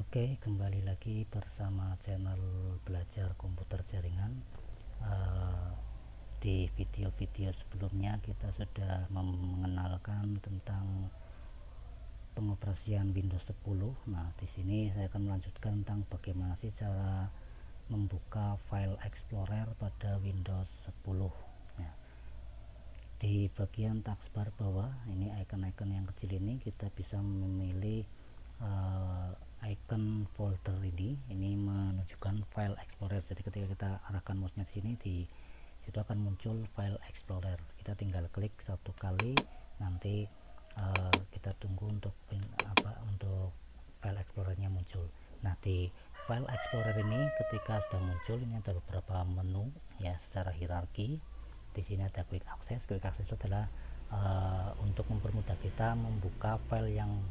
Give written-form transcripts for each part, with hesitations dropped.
Oke, kembali lagi bersama channel belajar komputer jaringan. Di video-video sebelumnya kita sudah mengenalkan tentang pengoperasian Windows 10. Nah, di sini saya akan melanjutkan tentang bagaimana sih cara membuka file Explorer pada Windows 10. Nah, di bagian taskbar bawah ini icon-icon yang kecil ini kita bisa memilih icon folder ini menunjukkan file Explorer. Jadi ketika kita arahkan mouse-nya di sini, di situ akan muncul file Explorer. Kita tinggal klik satu kali, nanti kita tunggu untuk file Explorer-nya muncul. Nah, di file Explorer ini ketika sudah muncul, ini ada beberapa menu ya secara hierarki. Di sini ada quick access. Quick access itu adalah untuk mempermudah kita membuka file yang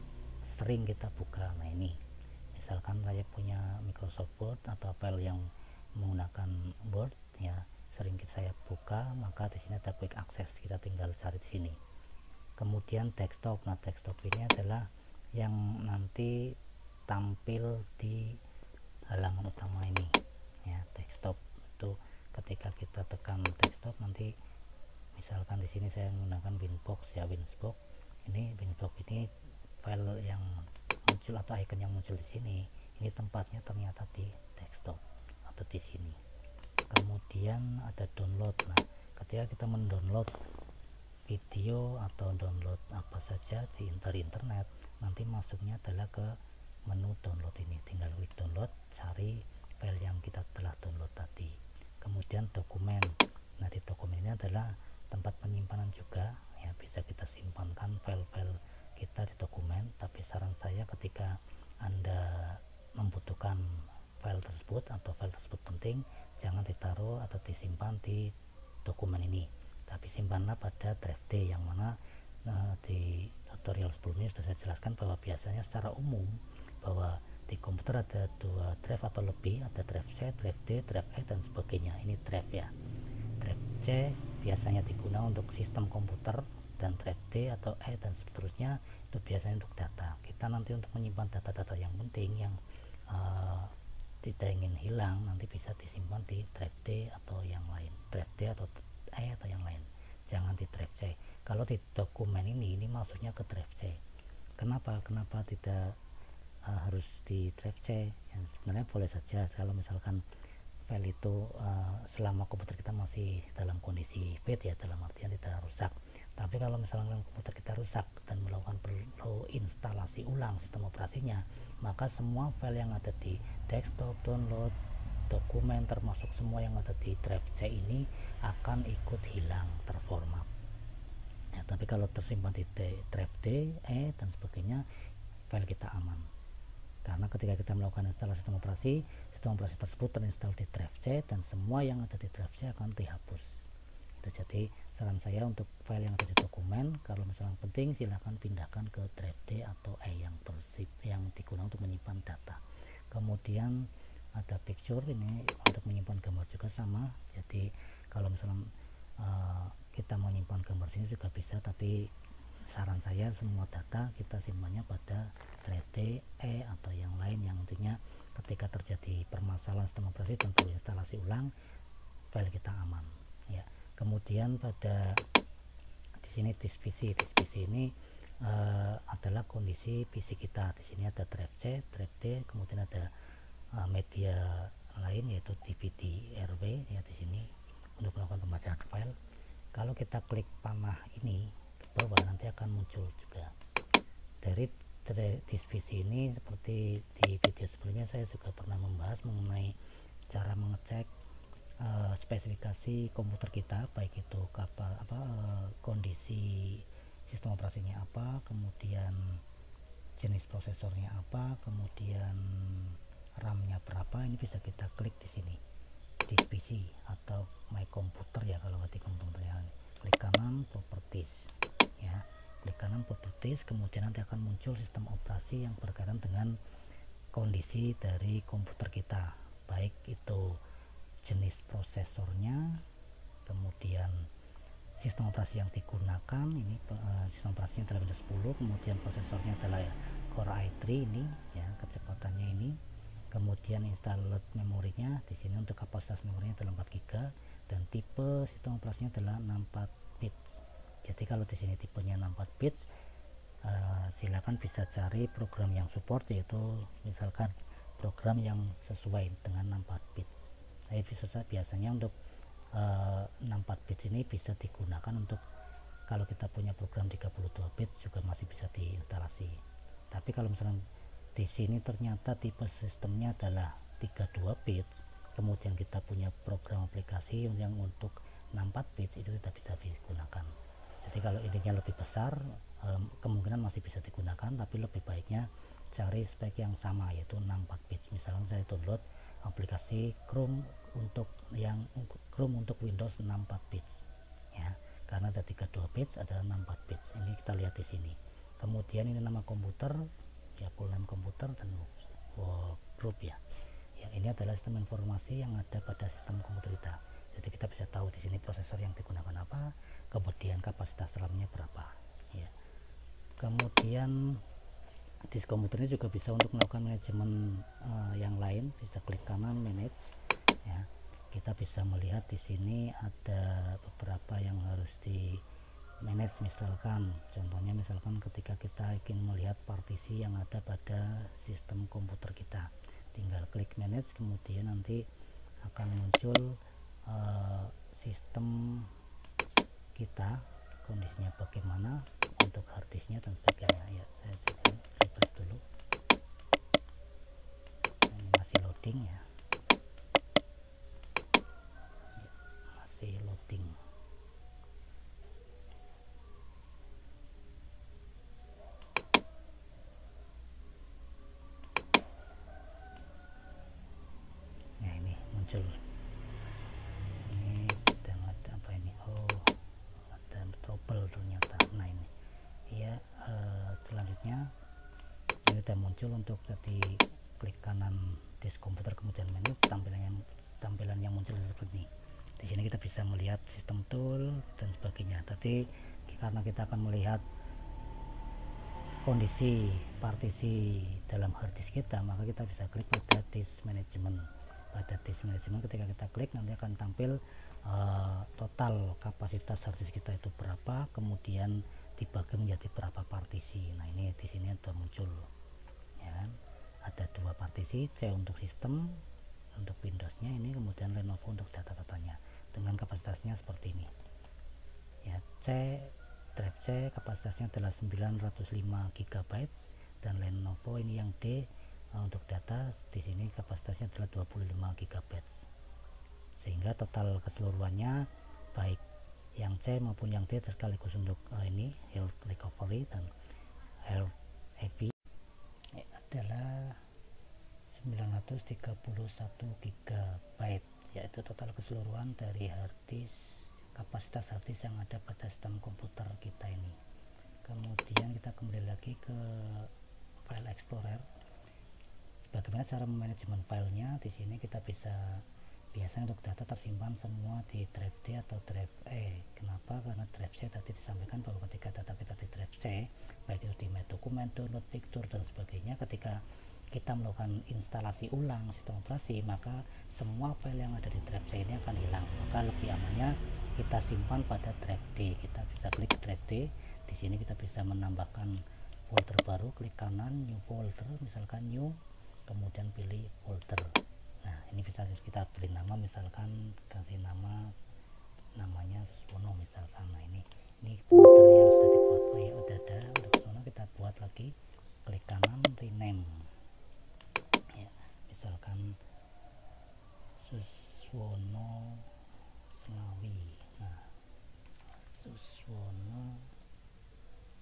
sering kita buka. Nah, ini misalkan saya punya Microsoft Word atau file yang menggunakan Word ya, sering saya buka, maka di sini ada quick access, kita tinggal cari di sini. Kemudian desktop. Nah, desktop ini adalah yang nanti tampil di halaman utama ini ya. Desktop itu ketika kita tekan desktop, nanti misalkan di sini saya menggunakan Winbox ya, Winbox ini file yang muncul atau icon yang muncul di sini, ini tempatnya ternyata di desktop atau di sini. Kemudian ada download. Nah, ketika kita mendownload video atau download apa saja dari internet, nanti masuknya adalah ke menu download ini. Tinggal klik download, cari file yang kita telah download tadi. Kemudian dokumen. Nah, di dokumen ini adalah tempat penyimpanan juga ya, bisa kita simpankan file-file kita di dokumen. Tapi saran saya ketika Anda membutuhkan file tersebut atau file tersebut penting, jangan ditaruh atau disimpan di dokumen ini, tapi simpanlah pada drive D, yang mana di tutorial sebelumnya sudah saya jelaskan bahwa biasanya secara umum bahwa di komputer ada dua drive atau lebih, ada drive C, drive D, drive E dan sebagainya. Ini drive ya. Drive C biasanya digunakan untuk sistem komputer, dan drive D atau E dan seterusnya itu biasanya untuk data. Kita nanti untuk menyimpan data-data yang penting yang tidak ingin hilang, nanti bisa disimpan di drive D atau yang lain, drive D atau E atau yang lain, jangan di drive C. Kalau di dokumen ini maksudnya ke drive C. Kenapa tidak harus di drive C? Yang sebenarnya boleh saja kalau misalkan file itu selama komputer kita masih dalam kondisi fit ya, dalam artian tidak rusak. Tapi kalau misalnya komputer kita rusak dan melakukan perlu instalasi ulang sistem operasinya, maka semua file yang ada di desktop, download, dokumen, termasuk semua yang ada di drive C ini akan ikut hilang, terformat ya. Tapi kalau tersimpan di drive D, E dan sebagainya, file kita aman, karena ketika kita melakukan instalasi sistem operasi tersebut terinstall di drive C dan semua yang ada di drive C akan dihapus. Itu jadi saran saya untuk file yang ada di dokumen, kalau misalnya penting silahkan pindahkan ke drive D atau E yang digunakan untuk menyimpan data. Kemudian ada picture, ini untuk menyimpan gambar juga sama. Jadi kalau misalnya kita menyimpan gambar sini juga bisa, tapi saran saya semua data kita simpannya pada drive D, E atau yang lain, yang intinya ketika terjadi permasalahan sistem operasi dan perlu instalasi ulang, file kita aman ya. Kemudian pada di sini disk PC ini adalah kondisi PC kita. Di sini ada drive C, drive D, kemudian ada media lain yaitu DVD RW ya di sini untuk melakukan pembacaan file. Kalau kita klik panah ini ke bawah, nanti akan muncul juga dari disk PC ini. Seperti di video sebelumnya saya juga pernah membahas mengenai cara mengecek spesifikasi komputer kita, baik itu kondisi sistem operasinya apa, kemudian jenis prosesornya apa, kemudian RAM-nya berapa. Ini bisa kita klik di sini, disk PC atau my computer ya kalau di komputernya. Klik kanan properties ya, klik kanan properties, kemudian nanti akan muncul sistem operasi yang berkaitan dengan kondisi dari komputer kita, baik itu jenis prosesornya, kemudian sistem operasi yang digunakan. Ini sistem operasinya adalah Windows 10, kemudian prosesornya adalah Core i3 ini ya, kecepatannya ini, kemudian installed memorinya di sini untuk kapasitas memorinya adalah 4 GB dan tipe sistem operasinya adalah 64 bits. Jadi kalau di sini tipenya 64 bits, silakan bisa cari program yang support, yaitu misalkan program yang sesuai dengan 64 bits. Tapi biasanya untuk 64 bits ini bisa digunakan untuk kalau kita punya program 32 bits juga masih bisa diinstalasi. Tapi kalau misalkan di sini ternyata tipe sistemnya adalah 32 bits, kemudian kita punya program aplikasi yang untuk 64 bits, itu tidak bisa digunakan. Jadi kalau ininya lebih besar, kemungkinan masih bisa digunakan, tapi lebih baiknya cari spek yang sama, yaitu 64 bits. Misalnya saya download aplikasi Chrome untuk Windows 64 bits ya, karena ada 32 bits, ada 64 bits. Ini kita lihat di sini. Kemudian ini nama komputer, ya full name komputer, dan workgroup ya. Ya, ini adalah sistem informasi yang ada pada sistem komputer kita. Jadi kita bisa tahu di sini prosesor yang digunakan apa, kemudian kapasitas RAM-nya berapa ya. Kemudian disk komputer ini juga bisa untuk melakukan manajemen yang lain. Bisa klik kanan manage ya. Kita bisa melihat di sini ada beberapa yang harus di manage, misalkan contohnya ketika kita ingin melihat partisi yang ada pada sistem komputer kita, tinggal klik manage, kemudian nanti akan muncul sistem kita, kondisinya bagaimana untuk harddisknya dan sebagainya ya. Saya refresh dulu, ini masih loading ya, masih loading. Nah ini muncul, ini sedang ada apa ini, ada trouble ternyata. Nah ini ya, selanjutnya ini sudah muncul untuk tadi klik kanan disk komputer kemudian manage, tampilan yang muncul seperti ini. Di sini kita bisa melihat sistem tool dan sebagainya. Tapi karena kita akan melihat kondisi partisi dalam harddisk kita, maka kita bisa klik pada disk management. Pada disk management ketika kita klik, nanti akan tampil total kapasitas harddisk kita itu berapa, kemudian dibagi menjadi berapa partisi. Nah ini di sini ada muncul ya kan? Ada 2 partisi, C untuk sistem untuk Windowsnya ini, kemudian Lenovo untuk data-datanya dengan kapasitasnya seperti ini ya. Drive C kapasitasnya adalah 905 GB, dan Lenovo ini yang D untuk data di sini kapasitasnya adalah 25 GB, sehingga total keseluruhannya baik yang C maupun yang D sekaligus untuk ini health recovery dan health happy adalah 931 GB, yaitu total keseluruhan dari harddisk, kapasitas harddisk yang ada pada sistem komputer kita ini. Kemudian kita kembali lagi ke file explorer. Bagaimana cara memanajemen filenya? Di sini kita bisa, biasanya untuk data tersimpan semua di drive D atau drive E. Kenapa? Karena drive C tadi disampaikan bahwa ketika data kita di drive C, baik itu di dokumen, download picture dan sebagainya, ketika kita melakukan instalasi ulang sistem operasi, maka semua file yang ada di drive C ini akan hilang. Maka lebih amannya kita simpan pada drive D. Kita bisa klik drive D. Di sini kita bisa menambahkan folder baru, klik kanan new folder, misalkan new, kemudian pilih folder. Nah ini bisa kita beri nama, misalkan kasih namanya Suswono misalkan. Nah ini folder yang sudah dibuat, ya udah ada untuk Suswono, kita buat lagi, klik kanan rename ya, misalkan Suswono Slawi. Nah Suswono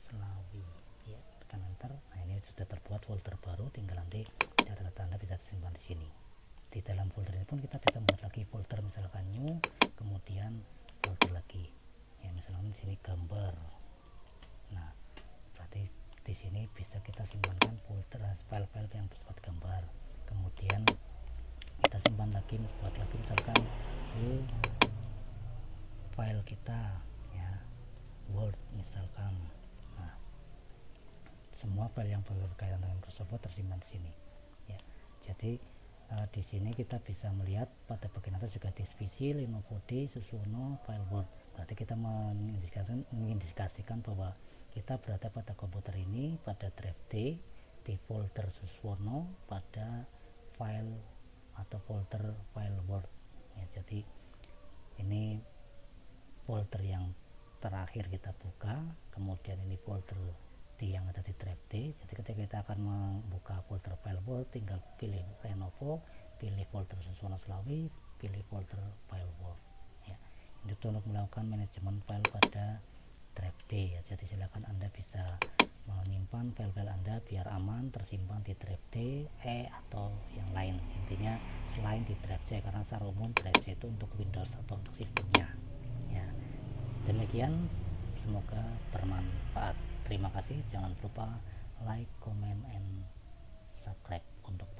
Slawi ya, tekan enter. Nah ini sudah terbuat folder baru, tinggal nanti data-data Anda bisa disimpan di sini. Di dalam folder ini pun kita bisa membuat lagi folder, misalkan new, kemudian folder lagi ya, misalkan di sini gambar. Nah berarti di sini bisa kita simpankan folder file-file yang bersifat gambar, kemudian kita simpan lagi, buat lagi misalkan file kita ya, Word misalkan. Nah semua file yang berkaitan dengan Microsoft Word tersimpan di sini ya. Jadi Di sini kita bisa melihat pada bagian atas juga divisi Lenovo D Suswono File World. Berarti kita mengindikasikan bahwa kita berada pada komputer ini pada drive D di folder Suswono pada file atau folder File World ya. Jadi ini folder yang terakhir kita buka, kemudian ini folder yang ada di drive D. Jadi ketika kita akan membuka folder File World, tinggal pilih Lenovo, pilih folder Suswono Slawi, pilih folder File World ya. Itu untuk melakukan manajemen file pada drive D ya. Jadi silakan Anda bisa menyimpan file-file Anda biar aman tersimpan di drive D, atau yang lain. Intinya selain di drive C, karena secara umum drive C itu untuk Windows atau untuk sistemnya ya. Demikian, semoga bermanfaat. Terima kasih, jangan lupa like, comment, and subscribe untuk